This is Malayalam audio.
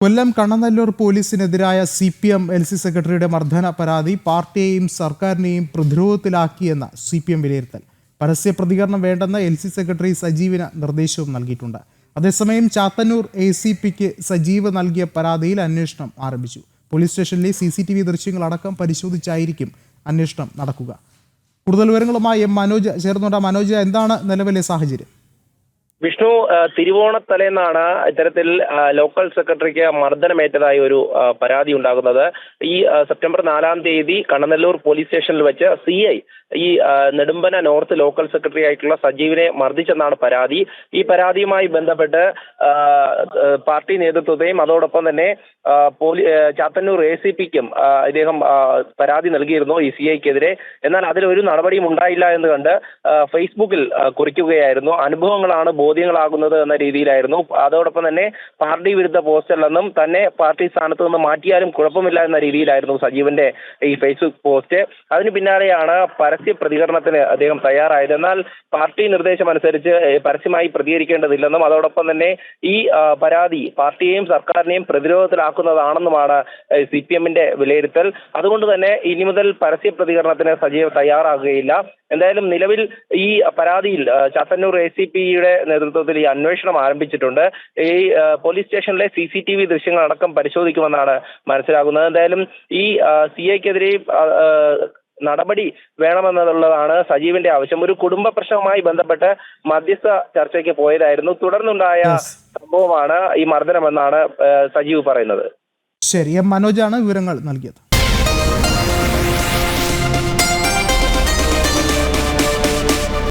കൊല്ലം കണ്ണനല്ലൂർ പോലീസിനെതിരായ CPM LC സെക്രട്ടറിയുടെ മർദ്ദന പരാതി പാർട്ടിയെയും സർക്കാരിനെയും പ്രതിരോധത്തിലാക്കിയെന്ന CPM വിലയിരുത്തൽ. പരസ്യ പ്രതികരണം വേണ്ടെന്ന് LC സെക്രട്ടറി സജീവിന് നിർദ്ദേശവും നൽകിയിട്ടുണ്ട്. അതേസമയം ചാത്തന്നൂർ ACPക്ക് സജീവ് നൽകിയ പരാതിയിൽ അന്വേഷണം ആരംഭിച്ചു. പോലീസ് സ്റ്റേഷനിലെ CCTV ദൃശ്യങ്ങളടക്കം പരിശോധിച്ചായിരിക്കും അന്വേഷണം നടക്കുക. കൂടുതൽ വിവരങ്ങളുമായി മനോജ് ചേർന്നുണ്ട്. മനോജ്, എന്താണ് നിലവിലെ സാഹചര്യം? വിഷ്ണു, തിരുവോണത്തലേന്നാണ് ഇത്തരത്തിൽ ലോക്കൽ സെക്രട്ടറിക്ക് മർദ്ദനമേറ്റതായി ഒരു പരാതി ഉണ്ടാകുന്നത്. ഈ സെപ്റ്റംബർ 4-ാം തീയതി കണ്ണനല്ലൂർ പോലീസ് സ്റ്റേഷനിൽ വെച്ച് CI ഈ നെടുമ്പന നോർത്ത് ലോക്കൽ സെക്രട്ടറി ആയിട്ടുള്ള സജീവിനെ മർദ്ദിച്ചെന്നാണ് പരാതി. ഈ പരാതിയുമായി ബന്ധപ്പെട്ട് പാർട്ടി നേതൃത്വത്തെയും അതോടൊപ്പം തന്നെ ചാത്തന്നൂർ ACPക്കും ഇദ്ദേഹം പരാതി നൽകിയിരുന്നു ഈ CIക്കെതിരെ. എന്നാൽ അതിലൊരു നടപടിയും ഉണ്ടായില്ല എന്ന് കണ്ട് ഫേസ്ബുക്കിൽ കുറിക്കുകയായിരുന്നു. അനുഭവങ്ങളാണ് ബോധ്യങ്ങളാകുന്നത് എന്ന രീതിയിലായിരുന്നു. അതോടൊപ്പം തന്നെ പാർട്ടി വിരുദ്ധ പോസ്റ്റല്ലെന്നും തന്നെ പാർട്ടി സ്ഥാനത്ത് നിന്ന് മാറ്റിയാലും കുഴപ്പമില്ല എന്ന രീതിയിലായിരുന്നു സജീവന്റെ ഈ ഫേസ്ബുക്ക് പോസ്റ്റ്. അതിന് പിന്നാലെയാണ് പരസ്യ പ്രതികരണത്തിന് അദ്ദേഹം തയ്യാറായത്. എന്നാൽ പാർട്ടി നിർദ്ദേശം അനുസരിച്ച് പരസ്യമായി പ്രതികരിക്കേണ്ടതില്ലെന്നും അതോടൊപ്പം തന്നെ ഈ പരാതി പാർട്ടിയെയും സർക്കാരിനെയും പ്രതിരോധത്തിലാക്കുന്നതാണെന്നുമാണ് CPMന്റെ വിലയിരുത്തൽ. അതുകൊണ്ട് തന്നെ ഇനി മുതൽ പരസ്യ പ്രതികരണത്തിന് സജീവ് തയ്യാറാകുകയില്ല. എന്തായാലും നിലവിൽ ഈ പരാതിയിൽ ചാത്തന്നൂർ ACPയുടെ നേതൃത്വത്തിൽ ഈ അന്വേഷണം ആരംഭിച്ചിട്ടുണ്ട്. ഈ പോലീസ് സ്റ്റേഷനിലെ CCTV ദൃശ്യങ്ങളടക്കം പരിശോധിക്കുമെന്നാണ് മനസ്സിലാകുന്നത്. എന്തായാലും ഈ CIക്കെതിരെ നടപടി വേണമെന്നുള്ളതാണ് സജീവിന്റെ ആവശ്യം. ഒരു കുടുംബ പ്രശ്നവുമായി ബന്ധപ്പെട്ട് മധ്യസ്ഥ ചർച്ചയ്ക്ക് പോയതായിരുന്നു. തുടർന്നുണ്ടായ സംഭവമാണ് ഈ മർദ്ദനമെന്നാണ് സജീവ് പറയുന്നത്. ശരി, മനോജാണ് വിവരങ്ങൾ നൽകിയത്.